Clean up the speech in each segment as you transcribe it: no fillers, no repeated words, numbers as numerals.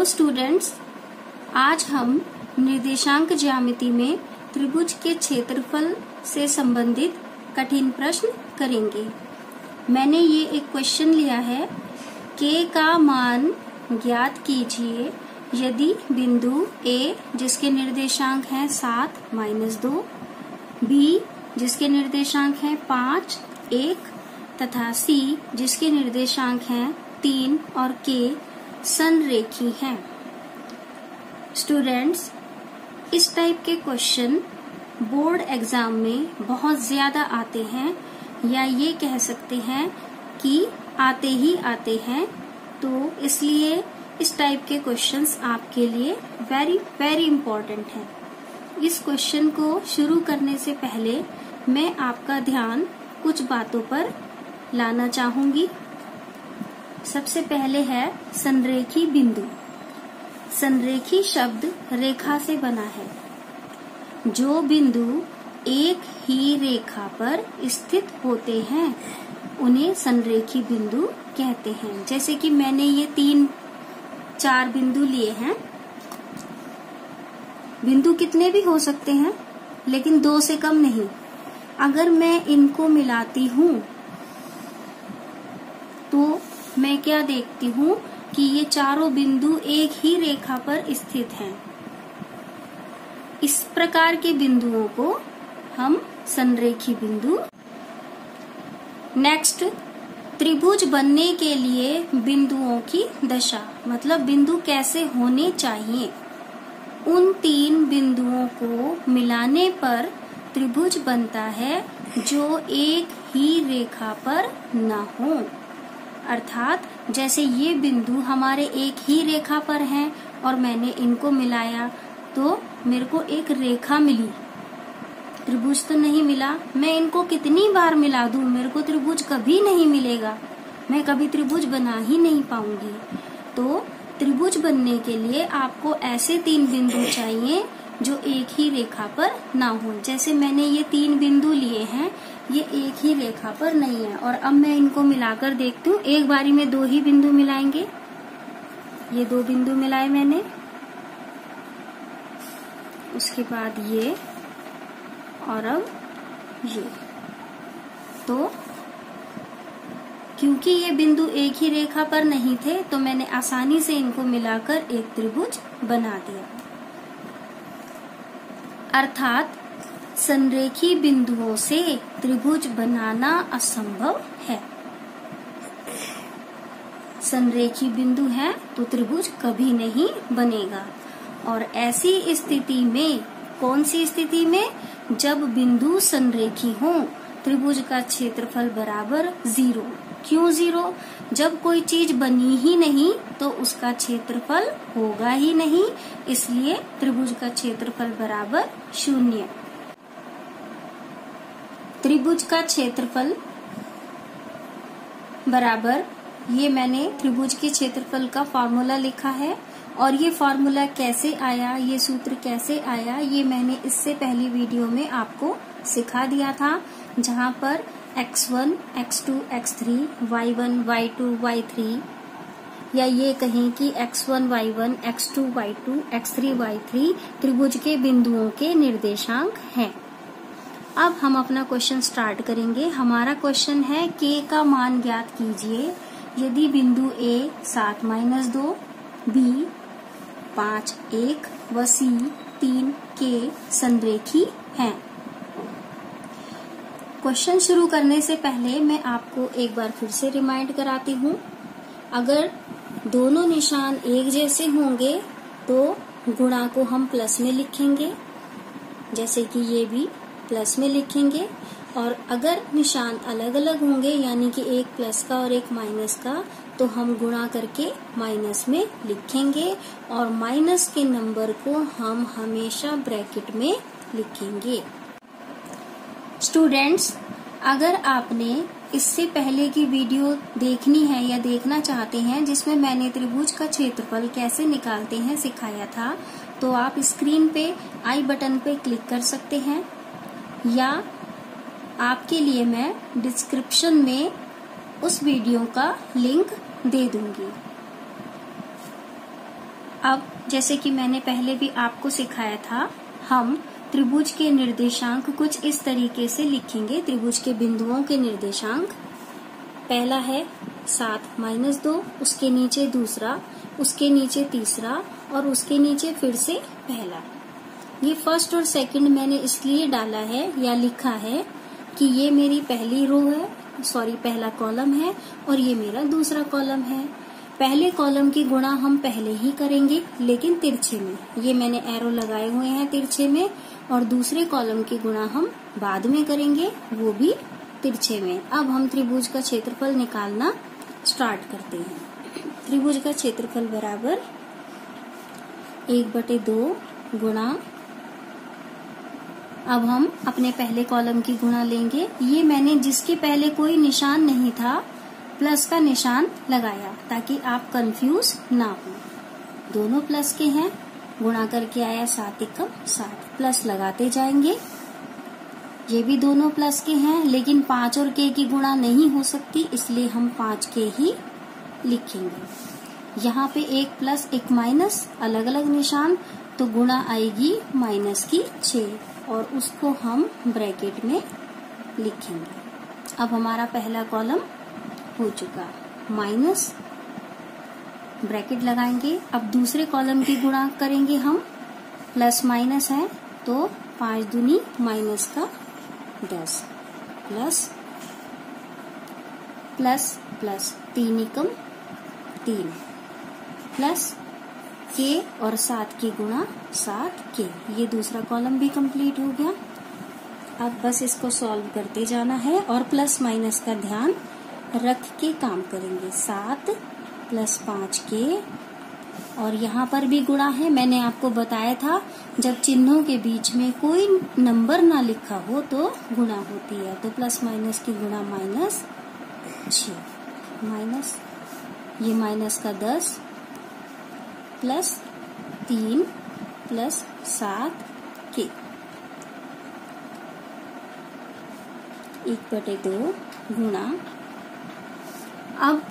Hello students, आज हम निर्देशांक ज्यामिति में त्रिभुज के क्षेत्रफल से संबंधित कठिन प्रश्न करेंगे। मैंने ये एक क्वेश्चन लिया है, k का मान ज्ञात कीजिए यदि बिंदु A जिसके निर्देशांक हैं 7-2, B जिसके निर्देशांक हैं 5, 1 तथा C जिसके निर्देशांक हैं 3 और K संरेखी हैं। स्टूडेंट्स, इस टाइप के क्वेश्चन बोर्ड एग्जाम में बहुत ज्यादा आते हैं, या ये कह सकते हैं कि आते ही आते हैं। तो इसलिए इस टाइप के क्वेश्चंस आपके लिए वेरी वेरी इम्पोर्टेंट हैं। इस क्वेश्चन को शुरू करने से पहले मैं आपका ध्यान कुछ बातों पर लाना चाहूंगी। सबसे पहले है संरेखी बिंदु। संरेखी शब्द रेखा से बना है। जो बिंदु एक ही रेखा पर स्थित होते हैं उन्हें संरेखी बिंदु कहते हैं। जैसे कि मैंने ये 3-4 बिंदु लिए हैं। बिंदु कितने भी हो सकते हैं, लेकिन 2 से कम नहीं। अगर मैं इनको मिलाती हूँ तो मैं क्या देखती हूँ कि ये चारों बिंदु एक ही रेखा पर स्थित हैं। इस प्रकार के बिंदुओं को हम संरेखी बिंदु। नेक्स्ट, त्रिभुज बनने के लिए बिंदुओं की दशा, मतलब बिंदु कैसे होने चाहिए। उन 3 बिंदुओं को मिलाने पर त्रिभुज बनता है जो एक ही रेखा पर न हो। अर्थात जैसे ये बिंदु हमारे एक ही रेखा पर हैं और मैंने इनको मिलाया तो मेरे को एक रेखा मिली, त्रिभुज तो नहीं मिला। मैं इनको कितनी बार मिला दूं, मेरे को त्रिभुज कभी नहीं मिलेगा, मैं कभी त्रिभुज बना ही नहीं पाऊंगी। तो त्रिभुज बनने के लिए आपको ऐसे 3 बिंदु चाहिए जो एक ही रेखा पर ना हो। जैसे मैंने ये 3 बिंदु लिए हैं, ये एक ही रेखा पर नहीं है। और अब मैं इनको मिलाकर देखती हूँ। एक बारी में 2 ही बिंदु मिलाएंगे। ये 2 बिंदु मिलाए मैंने, उसके बाद ये, और अब ये। तो क्योंकि ये बिंदु एक ही रेखा पर नहीं थे तो मैंने आसानी से इनको मिलाकर एक त्रिभुज बना दिया। अर्थात संरेखी बिंदुओं से त्रिभुज बनाना असंभव है। संरेखी बिंदु है तो त्रिभुज कभी नहीं बनेगा। और ऐसी स्थिति में, कौन सी स्थिति में? जब बिंदु संरेखी हो, त्रिभुज का क्षेत्रफल बराबर 0। क्यों 0? जब कोई चीज बनी ही नहीं तो उसका क्षेत्रफल होगा ही नहीं, इसलिए त्रिभुज का क्षेत्रफल बराबर 0। त्रिभुज का क्षेत्रफल बराबर, ये मैंने त्रिभुज के क्षेत्रफल का फॉर्मूला लिखा है। और ये फॉर्मूला कैसे आया, ये सूत्र कैसे आया, ये मैंने इससे पहली वीडियो में आपको सिखा दिया था, जहाँ पर x1, x2, x3, y1, y2, y3, या ये कहें कि x1, y1, x2, y2, x3, y3 त्रिभुज के बिंदुओं के निर्देशांक हैं। अब हम अपना क्वेश्चन स्टार्ट करेंगे। हमारा क्वेश्चन है, k का मान ज्ञात कीजिए यदि बिंदु A 7-2, B 5, 1 व C 3 K संरेखी हैं। क्वेश्चन शुरू करने से पहले मैं आपको एक बार फिर से रिमाइंड कराती हूँ। अगर दोनों निशान एक जैसे होंगे तो गुणा को हम प्लस में लिखेंगे, जैसे कि ये भी प्लस में लिखेंगे। और अगर निशान अलग अलग होंगे, यानी कि एक प्लस का और एक माइनस का, तो हम गुणा करके माइनस में लिखेंगे। और माइनस के नंबर को हम हमेशा ब्रैकेट में लिखेंगे। स्टूडेंट्स, अगर आपने इससे पहले की वीडियो देखनी है या देखना चाहते हैं जिसमें मैंने त्रिभुज का क्षेत्रफल कैसे निकालते हैं सिखाया था, तो आप स्क्रीन पे आई बटन पे क्लिक कर सकते हैं, या आपके लिए मैं डिस्क्रिप्शन में उस वीडियो का लिंक दे दूंगी। अब जैसे कि मैंने पहले भी आपको सिखाया था, हम त्रिभुज के निर्देशांक कुछ इस तरीके से लिखेंगे। त्रिभुज के बिंदुओं के निर्देशांक, पहला है 7 - 2, उसके नीचे दूसरा, उसके नीचे तीसरा और उसके नीचे फिर से पहला। ये फर्स्ट और सेकंड मैंने इसलिए डाला है या लिखा है कि ये मेरी पहली रो है, पहला कॉलम है और ये मेरा दूसरा कॉलम है। पहले कॉलम की गुणा हम पहले ही करेंगे लेकिन तिरछे में, ये मैंने एरो लगाए हुए हैं तिरछे में, और दूसरे कॉलम की गुणा हम बाद में करेंगे, वो भी तिरछे में। अब हम त्रिभुज का क्षेत्रफल निकालना स्टार्ट करते हैं। त्रिभुज का क्षेत्रफल बराबर 1/2 गुणा, अब हम अपने पहले कॉलम की गुणा लेंगे। ये मैंने जिसके पहले कोई निशान नहीं था प्लस का निशान लगाया ताकि आप कंफ्यूज ना हो। दोनों प्लस के हैं, गुणा करके आया 7 × 7, प्लस लगाते जाएंगे। ये भी दोनों प्लस के हैं लेकिन 5 और k की गुणा नहीं हो सकती, इसलिए हम 5k ही लिखेंगे। यहाँ पे एक प्लस एक माइनस, अलग अलग निशान, तो गुणा आएगी -6 और उसको हम ब्रैकेट में लिखेंगे। अब हमारा पहला कॉलम हो चुका, माइनस, ब्रैकेट लगाएंगे। अब दूसरे कॉलम की गुणा करेंगे हम, प्लस माइनस है तो 5 दूनी -10 plus plus plus 3 × 3 plus k और 7 की गुणा 7k। ये दूसरा कॉलम भी कंप्लीट हो गया। अब बस इसको सॉल्व करते जाना है और प्लस माइनस का ध्यान रख के काम करेंगे। 7 + 5k, और यहाँ पर भी गुणा है। मैंने आपको बताया था जब चिन्हों के बीच में कोई नंबर ना लिखा हो तो गुणा होती है, तो प्लस माइनस की गुणा -6 माइनस, ये माइनस का 10 प्लस 3 + 7k 1/2 गुणा। अब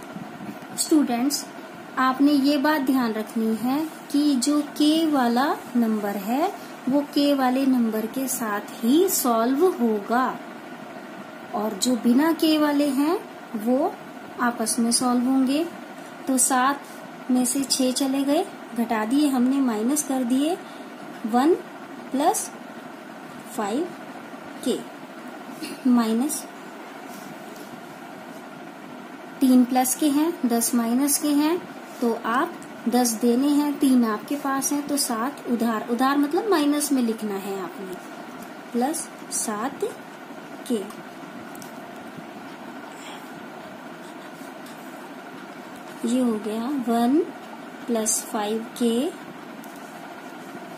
स्टूडेंट्स, आपने ये बात ध्यान रखनी है कि जो k वाला नंबर है वो k वाले नंबर के साथ ही सॉल्व होगा, और जो बिना k वाले हैं वो आपस में सॉल्व होंगे। तो 7 में से 6 चले गए, घटा दिए हमने, माइनस कर दिए, 1 + 5k माइनस 3 प्लस के हैं, 10 माइनस के हैं, तो आप 10 देने हैं, 3 आपके पास हैं, तो 7 उधार मतलब माइनस में लिखना है आपने, प्लस 7k। ये हो गया 1 + 5k।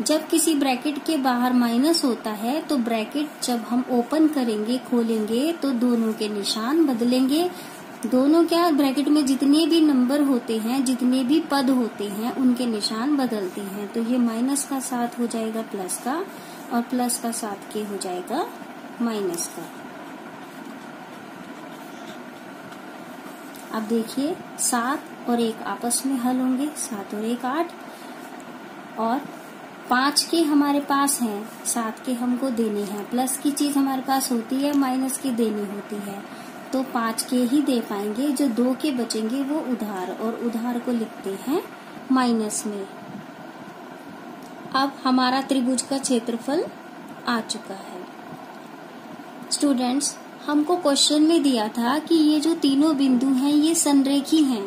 जब किसी ब्रैकेट के बाहर माइनस होता है तो ब्रैकेट जब हम ओपन करेंगे, खोलेंगे, तो दोनों के निशान बदलेंगे। दोनों क्या, ब्रैकेट में जितने भी नंबर होते हैं, जितने भी पद होते हैं, उनके निशान बदलते हैं। तो ये माइनस का 7 हो जाएगा प्लस का, और प्लस का 7k हो जाएगा माइनस का। अब देखिए 7 और 1 आपस में हल होंगे, 7 और 1 8, और 5k हमारे पास हैं, 7k हमको देने हैं। प्लस की चीज हमारे पास होती है, माइनस की देनी होती है, तो 5k ही दे पाएंगे। जो 2 के बचेंगे वो उधार, और उधार को लिखते हैं माइनस में। अब हमारा त्रिभुज का क्षेत्रफल आ चुका है। स्टूडेंट्स, हमको क्वेश्चन में दिया था कि ये जो तीनों बिंदु हैं ये संरेखी हैं,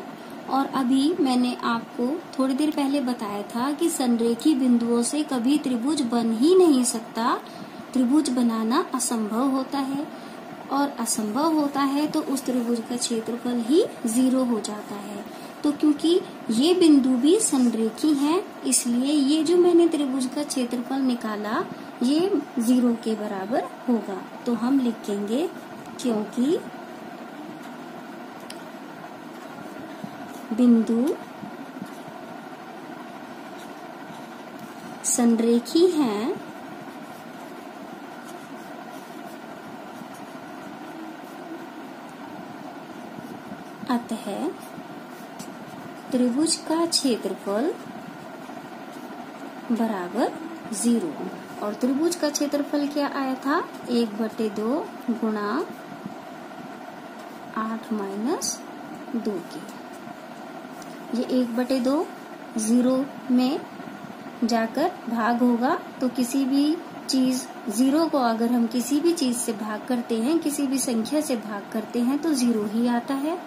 और अभी मैंने आपको थोड़ी देर पहले बताया था कि संरेखी बिंदुओं से कभी त्रिभुज बन ही नहीं सकता। त्रिभुज बनाना असंभव होता है, और असंभव होता है तो उस त्रिभुज का क्षेत्रफल ही 0 हो जाता है। तो क्योंकि ये बिंदु भी संरेखी हैं, इसलिए ये जो मैंने त्रिभुज का क्षेत्रफल निकाला ये 0 के बराबर होगा। तो हम लिखेंगे क्योंकि बिंदु संरेखी हैं, अतः त्रिभुज का क्षेत्रफल बराबर 0। और त्रिभुज का क्षेत्रफल क्या आया था? 1/2 गुणा 8 - 2 के। ये 1/2 0 में जाकर भाग होगा, तो किसी भी चीज 0 को अगर हम किसी भी चीज से भाग करते हैं, किसी भी संख्या से भाग करते हैं तो 0 ही आता है।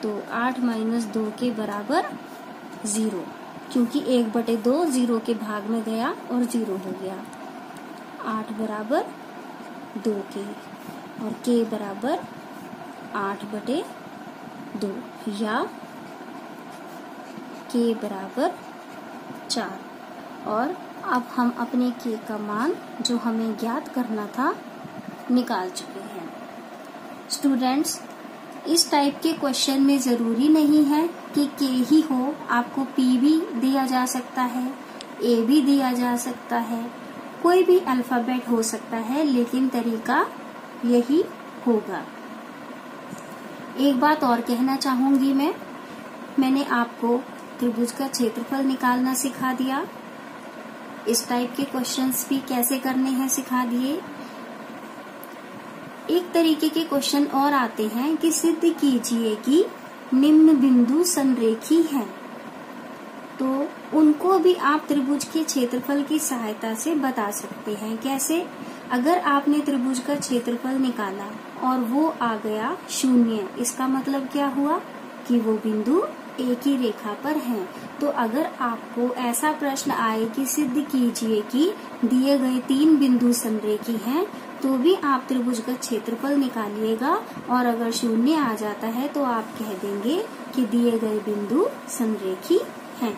तो 8 - 2 के बराबर 0, क्योंकि 1/2 0 के भाग में गया और 0 हो गया। 8 बराबर 2 के और के बराबर 8/2 या के बराबर 4। और अब हम अपने के का मान जो हमें ज्ञात करना था निकाल चुके हैं। स्टूडेंट्स, इस टाइप के क्वेश्चन में जरूरी नहीं है कि के ही हो, आपको पी भी दिया जा सकता है, ए भी दिया जा सकता है, कोई भी अल्फाबेट हो सकता है, लेकिन तरीका यही होगा। एक बात और कहना चाहूंगी मैंने आपको त्रिभुज का क्षेत्रफल निकालना सिखा दिया, इस टाइप के क्वेश्चंस भी कैसे करने हैं सिखा दिए। एक तरीके के क्वेश्चन और आते हैं कि सिद्ध कीजिए कि निम्न बिंदु संरेखी हैं, तो उनको भी आप त्रिभुज के क्षेत्रफल की सहायता से बता सकते हैं। कैसे? अगर आपने त्रिभुज का क्षेत्रफल निकाला और वो आ गया 0, इसका मतलब क्या हुआ कि वो बिंदु एक ही रेखा पर हैं। तो अगर आपको ऐसा प्रश्न आए कि सिद्ध कीजिए कि दिए गए 3 बिंदु संरेखी हैं, तो भी आप त्रिभुज का क्षेत्रफल निकालिएगा, और अगर 0 आ जाता है तो आप कह देंगे कि दिए गए बिंदु संरेखी हैं।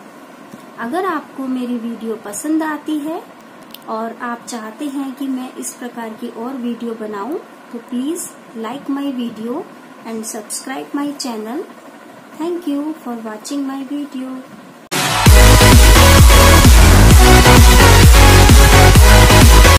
अगर आपको मेरी वीडियो पसंद आती है और आप चाहते हैं कि मैं इस प्रकार की और वीडियो बनाऊं, तो please like my video and subscribe my channel. Thank you for watching my video.